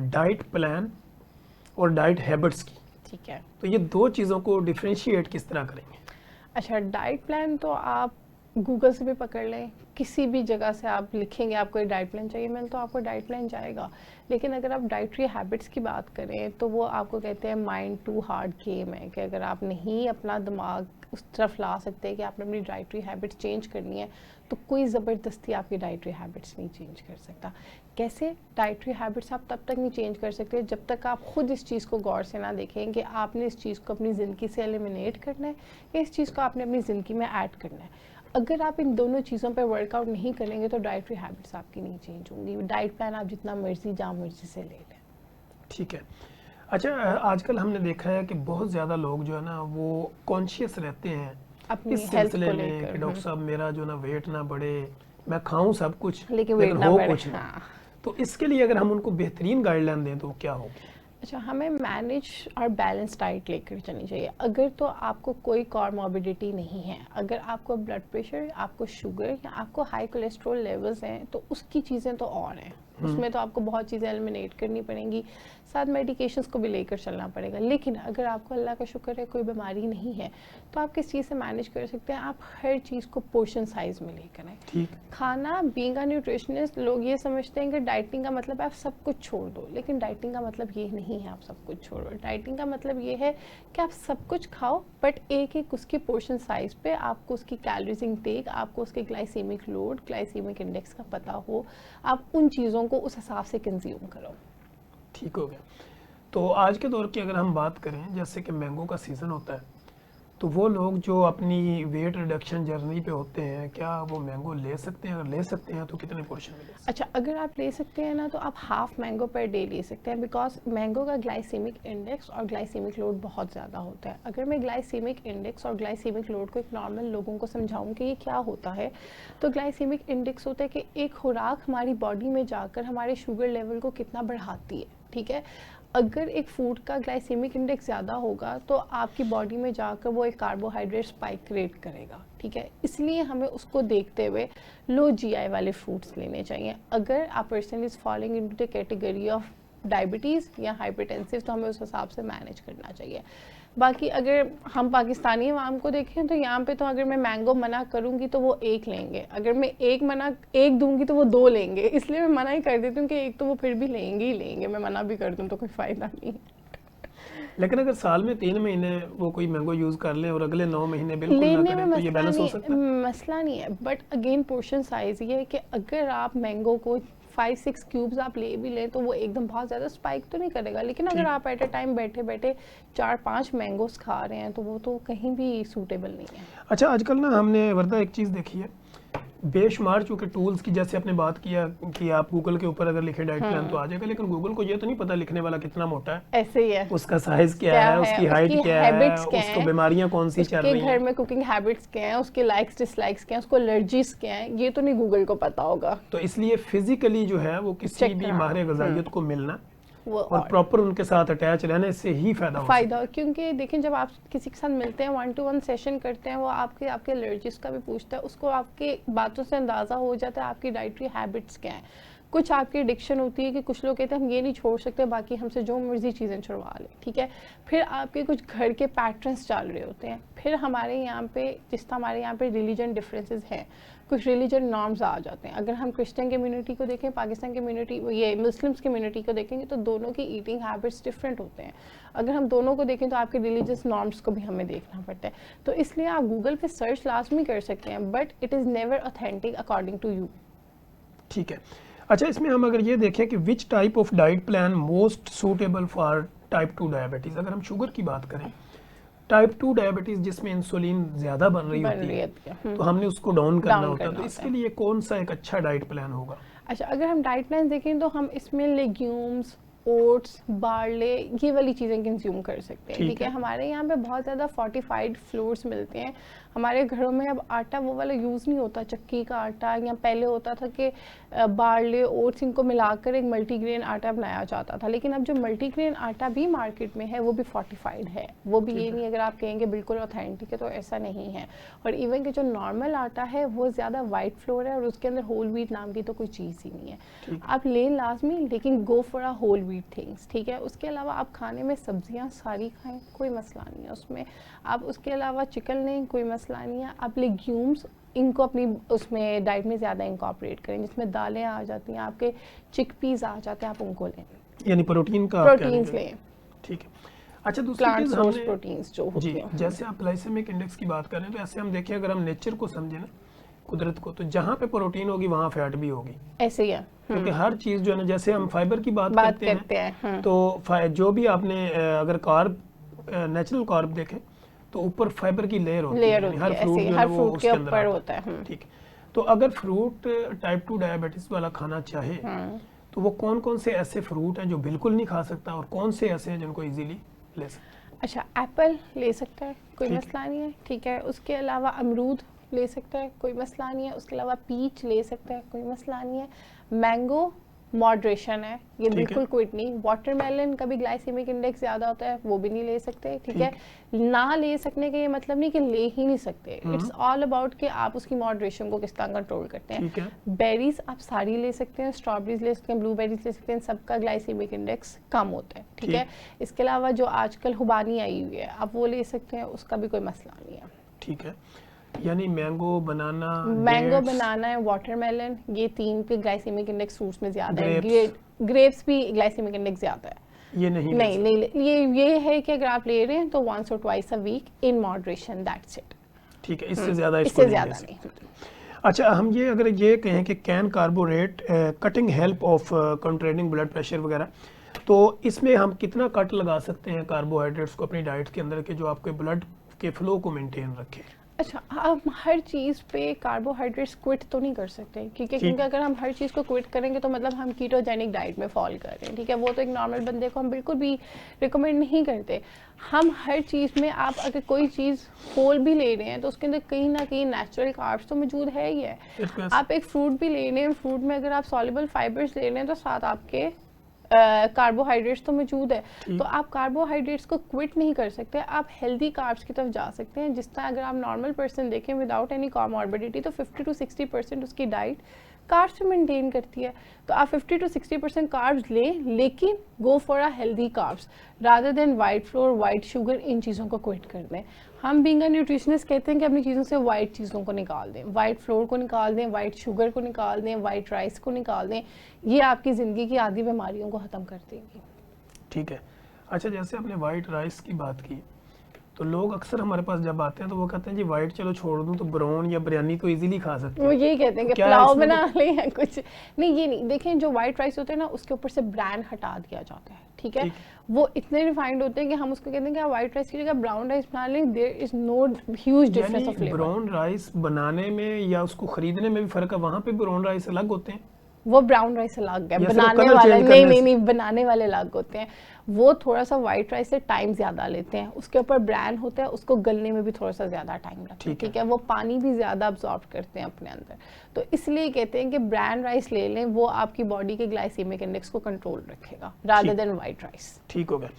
Diet plan और diet habits की। ठीक है। तो ये दो चीज़ों को डिफ्रेंशिएट किस तरह करेंगे? अच्छा, डाइट प्लान तो आप गूगल से भी पकड़ लें, किसी भी जगह से आप लिखेंगे आपको एक डाइट प्लान चाहिए, मैंने तो आपको डाइट प्लान जाएगा। लेकिन अगर आप डाइटरी हैबिट्स की बात करें तो वो आपको कहते हैं माइंड टू हार्ड गेम है, कि अगर आप नहीं अपना दिमाग उस तरफ ला सकते कि आपने अपनी डाइटरी हैबिट्स चेंज करनी है, तो कोई ज़बरदस्ती आपकी डाइटरी हैबिट्स नहीं चेंज कर सकता। कैसे? डाइटरी हैबिट्स आप तब तक नहीं चेंज कर सकते जब तक आप खुद इस चीज़ को गौर से ना देखें कि आपने इस चीज़ को अपनी ज़िंदगी से एलिमिनेट करना है या इस चीज़ को आपने अपनी ज़िंदगी में ऐड करना है। अगर आप इन दोनों चीज़ों पर वर्कआउट नहीं करेंगे तो डाइटरी हैबिट्स आपकी नहीं चेंज होंगी। डाइट प्लान आप जितना मर्जी जहाँ मर्जी से ले लें। ठीक है। अच्छा, आजकल हमने देखा है कि बहुत ज़्यादा लोग जो है ना वो कॉन्शियस रहते हैं अपनी इस हेल्थ सिलसिले को में लेकर। कि डॉक्टर साहब मेरा जो ना वेट ना बढ़े, मैं खाऊं सब कुछ लेकिन वेट लेकिन ना हो बढ़े। कुछ नहीं। हाँ। तो इसके लिए अगर हम उनको बेहतरीन गाइडलाइन दें तो क्या होगी? अच्छा, हमें मैनेज और बैलेंस डाइट लेकर चलनी चाहिए। अगर तो आपको कोई कॉमॉर्बिडिटी नहीं है, अगर आपको ब्लड प्रेशर, आपको शुगर या आपको हाई कोलेस्ट्रॉल लेवल्स हैं, तो उसकी चीज़ें तो और हैं, उसमें तो आपको बहुत चीज़ें एलिमिनेट करनी पड़ेंगी, साथ मेडिकेशंस को भी लेकर चलना पड़ेगा। लेकिन अगर आपको अल्लाह का शुक्र है कोई बीमारी नहीं है, तो आप किस चीज़ से मैनेज कर सकते हैं? आप हर चीज़ को पोर्शन साइज में लेकर आए। ठीक। खाना, बीइंग अ न्यूट्रिशनिस्ट, लोग ये समझते हैं कि डाइटिंग का मतलब आप सब कुछ छोड़ दो, लेकिन डाइटिंग का मतलब ये नहीं है आप सब कुछ छोड़ो। डाइटिंग का मतलब ये है कि आप सब कुछ खाओ, बट एक एक उसकी पोर्शन साइज पे आपको उसकी कैलोरीज इनटेक, आपको उसके ग्लाइसेमिक लोड, ग्लाइसेमिक इंडेक्स का पता हो, आप उन चीज़ों को उस हिसाब से कंज्यूम करो। ठीक हो गया। तो आज के दौर की अगर हम बात करें, जैसे कि मैंगो का सीज़न होता है, तो वो लोग जो अपनी वेट रिडक्शन जर्नी पे होते हैं, क्या वो मैंगो ले सकते हैं? अगर ले सकते हैं तो कितने पोर्शन में ले सकते अच्छा, अगर आप ले सकते हैं ना, तो आप हाफ मैंगो पर डे ले सकते हैं, बिकॉज मैंगो का ग्लाइसेमिक इंडेक्स और ग्लाइसेमिक लोड बहुत ज़्यादा होता है। अगर मैं ग्लाइसेमिक इंडेक्स और ग्लाइसेमिक लोड को एक नॉर्मल लोगों को समझाऊं कि ये क्या होता है, तो ग्लाइसेमिक इंडेक्स होता है कि एक खुराक हमारी बॉडी में जाकर हमारे शुगर लेवल को कितना बढ़ाती है। ठीक है, अगर एक फूड का ग्लाइसेमिक इंडेक्स ज़्यादा होगा तो आपकी बॉडी में जाकर वो एक कार्बोहाइड्रेट स्पाइक क्रिएट करेगा। ठीक है, इसलिए हमें उसको देखते हुए लो जीआई वाले फ्रूट्स लेने चाहिए। अगर आ person is following into the category of diabetes या हाइपरटेंसिव, तो हमें उस हिसाब से मैनेज करना चाहिए। बाकी अगर हम पाकिस्तानी आवाम को देखें तो यहाँ पे तो अगर मैं मैंगो मना करूँगी तो वो एक लेंगे, अगर मैं एक दूंगी तो वो दो लेंगे, इसलिए मैं मना ही कर देती हूँ कि एक तो वो फिर भी लेंगे ही लेंगे, मैं मना भी कर दूँ तो कोई फ़ायदा नहीं है। लेकिन अगर साल में 3 महीने वो कोई मैंगो यूज़ कर लें और अगले 9 महीने बिल्कुल ना लेने में करें, तो ये मसला बैलेंस हो नहीं, सकता है? मसला नहीं है, बट अगेन पोर्शन साइज ये है कि अगर आप मैंगो को 5-6 क्यूब्स आप ले भी लें तो वो एकदम बहुत ज़्यादा स्पाइक तो नहीं करेगा। लेकिन अगर ठीक। आप एट अ टाइम बैठे बैठे 4-5 मैंगोस खा रहे हैं तो वो तो कहीं भी सूटेबल नहीं है। अच्छा, आजकल ना हमने वर्दा एक चीज़ देखी है, बेशुमार चूँकि टूल्स की, जैसे आपने बात किया कि आप गूगल के ऊपर अगर लिखे डाइट प्लान तो आ जाएगा, लेकिन गूगल को ये तो नहीं पता लिखने वाला कितना मोटा है, ऐसे ही है, उसका साइज़ क्या है, उसकी हाइट उसकी क्या है, हैबिट्स क्या उसको हैं, बीमारियां कौन सी चल उसके रही घर हैं। में कुकिंग हैबिट्स क्या हैं, उसके लाइक्स डिसलाइक्स क्या हैं, उसको एलर्जीज क्या हैं, ये तो नहीं गूगल को पता होगा। तो इसलिए फिजिकली जो है वो किसी चेक भी कराना। माहिर ग़िज़ाइयत को मिलना वो और और प्रॉपर उनके साथ अटैच रहने से ही फ़ायदा हो सकता है। क्योंकि देखिए जब आप किसी के साथ मिलते हैं, 1-to-1 सेशन करते हैं, वो आपके एलर्जीज का भी पूछता है, उसको आपके बातों से अंदाज़ा हो जाता है आपकी डाइटरी हैबिट्स क्या हैं। कुछ आपकी एडिक्शन होती है कि कुछ लोग कहते हैं हम ये नहीं छोड़ सकते, बाकी हमसे जो मर्जी चीज़ें छुड़वा लें। ठीक है, फिर आपके कुछ घर के पैटर्न्स चल रहे होते हैं, फिर हमारे यहाँ पे जिस तरह हमारे यहाँ पे रिलीजन डिफरेंसेस हैं, कुछ रिलीजन नॉर्म्स आ जाते हैं। अगर हम क्रिश्चियन कम्युनिटी को देखें, पाकिस्तान कम्युनिटी, ये मुस्लिम्स कम्युनिटी को देखेंगे तो दोनों की ईटिंग हैबिट्स डिफरेंट होते हैं। अगर हम दोनों को देखें तो आपके रिलीजियस नॉर्म्स को भी हमें देखना पड़ता है। तो इसलिए आप गूगल पे सर्च लाजमी कर सकते हैं, but it is never authentic according to you. ठीक है। अच्छा, इसमें हम अगर ये देखें कि which type of diet plan most suitable for type 2 diabetes, अगर हम शुगर की बात करें, टाइप 2 डायबिटीज़ जिसमें इंसुलिन ज़्यादा बन रही होती है, तो हमने उसको डाउन करना डाउन होता है, करना तो होता इसके है। लिए कौन सा एक अच्छा डाइट प्लान होगा? अच्छा, अगर हम डाइट प्लान देखें तो हम इसमें लेग्यूम्स, ओट्स, बार्ले, ये वाली चीज़ें कंज्यूम कर सकते हैं। ठीक है, हमारे यहाँ पे बहुत ज़्यादा फोर्टिफाइड फ्लोर्स मिलते हैं। हमारे घरों में अब आटा वो वाला यूज़ नहीं होता, चक्की का आटा, या पहले होता था कि बार्ले, ओट्स, इनको मिलाकर एक मल्टीग्रेन आटा बनाया जाता था। लेकिन अब जो मल्टीग्रेन आटा भी मार्केट में है वो भी फोर्टिफाइड है, वो भी ये नहीं अगर आप कहेंगे बिल्कुल ऑथेंटिक है, तो ऐसा नहीं है। और इवन कि जो नॉर्मल आटा है वो ज़्यादा वाइट फ्लोर है और उसके अंदर होल व्हीट नाम की तो कोई चीज़ ही नहीं है। आप लें लाजमी, लेकिन go for a whole wheat wheat things, ठीक है। उसके अलावा आप खाने में सब्जियां सारी खाएं, कोई मसला नहीं है उसमें। आप उसके अलावा चिकन लें, कोई मसला नहीं है। आप लेग्यूम्स इनको अपनी उसमें डाइट में ज़्यादा इंकॉर्पोरेट करें, जिसमें दालें आ जाती हैं, आपके चिकपीस आ जाते हैं, आप उनको लें, यानी प्रोटीन का आप कह रहे प्रोटीन्स हैं। लें, ठीक है। अच्छा, दूसरी प्लांट चीज़ सोर्स हमने प्रोटीन्स जो होती जी, हैं। जैसे आप ग्लाइसेमिक इंडेक्स की बात कर रहे हैं, तो ऐसे हम देखें, अगर हम नेचर को समझे ना, कुदरत को, तो जहाँ पे प्रोटीन होगी वहाँ फैट भी होगी, ऐसे ही है। क्योंकि हर चीज़ जो है ना, जैसे हम फाइबर की बात बात करते करते हैं। तो जो भी आपने अगर कार्ब, नेचुरल कार्ब देखें तो ऊपर फाइबर की लेयर होती है, लेयर यानी होती हर है, फ्रूट ऐसे ही जो है हर वो फ्रूट के उसके अंदर ऊपर आता होता है। ठीक है। तो अगर फ्रूट टाइप 2 डायबिटीज वाला खाना चाहे तो वो कौन कौन से ऐसे फ्रूट हैं जो बिल्कुल नहीं खा सकता, और कौन से ऐसे हैं जिनको इजीली ले सकता है? अच्छा, एप्पल ले सकता है, कोई ठीक है। मसला नहीं है, ठीक है। उसके अलावा अमरूद ले सकता है, कोई मसला नहीं है। उसके अलावा पीच ले सकता है, कोई मसला नहीं है। मैंगो मॉडरेशन है, ये ठीक बिल्कुल है। क्विट नहीं। वाटरमेलन का भी ग्लाइसेमिक इंडेक्स ज़्यादा होता है, वो भी नहीं ले सकते, ठीक है। ना ले सकने का ये मतलब नहीं कि ले ही नहीं सकते, इट्स ऑल अबाउट कि आप उसकी मॉडरेशन को किस तरह कंट्रोल करते हैं। ठीक है। बेरीज आप सारी ले सकते हैं, स्ट्रॉबेरीज ले सकते हैं, ब्लूबेरीज ले सकते हैं, सबका ग्लाइसेमिक इंडेक्स कम होता है, ठीक है। इसके अलावा जो आजकल खुबानी आई हुई है, आप वो ले सकते हैं, उसका भी कोई मसला नहीं है। ठीक है, यानी मैंगो, बनाना, मैंगो, बनाना है, वाटरमेलन, ये तीन पे ग्लाइसेमिक इंडेक्स फ्रूट्स में ज़्यादा है। ग्रेप्स ग्रेप्स भी ग्लाइसेमिक इंडेक्स ज़्यादा है। ये नहीं ले नहीं नहीं, ये है कि अगर आप ले रहे हैं तो once or twice a week in moderation, that's it। सकते। ठीक है, इससे ज़्यादा इसको इससे नहीं ज़्यादा ले सकते। नहीं। अच्छा, हम ये अगर ये कहें कि can carbohydrate cutting help of controlling blood pressure वगैरह, तो इसमें हम कितना कट लगा सकते हैं कार्बोहाइड्रेट्स को अपनी डाइट के अंदर, के जो आपके ब्लड के फ्लो को मेंटेन रखे? अच्छा, हम हर चीज़ पे कार्बोहाइड्रेट्स क्विट तो नहीं कर सकते, क्योंकि अगर हम हर चीज़ को क्विट करेंगे तो मतलब हम कीटोजेनिक डाइट में फॉल कर रहे हैं, ठीक है। वो तो एक नॉर्मल बंदे को हम बिल्कुल भी रिकमेंड नहीं करते। हम हर चीज़ में, आप अगर कोई चीज़ होल भी ले रहे हैं तो उसके अंदर कहीं ना कहीं नेचुरल कार्ब्स तो मौजूद है ही है। आप एक फ्रूट भी ले रहे हैं, फ्रूट में अगर आप सॉल्युबल फाइबर्स ले रहे हैं तो साथ आपके कार्बोहाइड्रेट्स तो मौजूद है। तो आप कार्बोहाइड्रेट्स को क्विट नहीं कर सकते, आप हेल्दी कार्ब्स की तरफ जा सकते हैं। जिस तरह अगर आप नॉर्मल पर्सन देखें विदाउट एनी कॉमॉर्बिडिटी, तो 50 to 60% उसकी डाइट कार्ब्स में मेंटेन करती है। तो आप 50 to 60% कार्ब्स लें, लेकिन go for a healthy carbs rather than white flour, white sugar, इन चीज़ों को क्विट कर दें। हम बीइंग अ न्यूट्रिशनिस्ट कहते हैं कि अपनी चीज़ों से वाइट चीज़ों को निकाल दें, वाइट फ्लोर को निकाल दें, वाइट शुगर को निकाल दें, वाइट राइस को निकाल दें। ये आपकी ज़िंदगी की आधी बीमारियों को ख़त्म कर देगी। ठीक है। अच्छा, जैसे आपने वाइट राइस की बात की, तो लोग अक्सर हमारे पास जब आते हैं तो वो कहते हैं जी वाइट चलो छोड़ दूं, तो ब्राउन या बिरयानी तो इजीली खा सकते वो हैं। यही कहते हैं कि क्या पुलाव इसमें बना लें या कुछ नहीं। ये नहीं, देखें जो वाइट राइस होते हैं ना, उसके ऊपर से ब्रांड हटा दिया जाता है, ठीक है। वो इतने रिफाइंड होते हैं कि हम उसको कहते हैं कि आप व्हाइट राइस की जगह ब्राउन राइस बना लें, there is no huge difference of flavour. Brown rice बनाने में या उसको खरीदने में भी फर्क है, वहाँ पे ब्राउन राइस अलग होते हैं? वो ब्राउन राइस अलग है, या सिर्फ बनाने कलर वाला चेंज नहीं करने नहीं से? नहीं, बनाने वाले अलग होते हैं। वो थोड़ा सा व्हाइट राइस से टाइम ज़्यादा लेते हैं, उसके ऊपर ब्रांड होता है, उसको गलने में भी थोड़ा सा ज़्यादा टाइम लगता है, ठीक है। वो पानी भी ज़्यादा अब्जॉर्ब करते हैं अपने अंदर, तो इसलिए कहते हैं कि ब्रांड राइस ले लें, वो आपकी बॉडी के ग्लाइसेमिक इंडेक्स को कंट्रोल रखेगा रादर देन व्हाइट राइस। ठीक हो गया।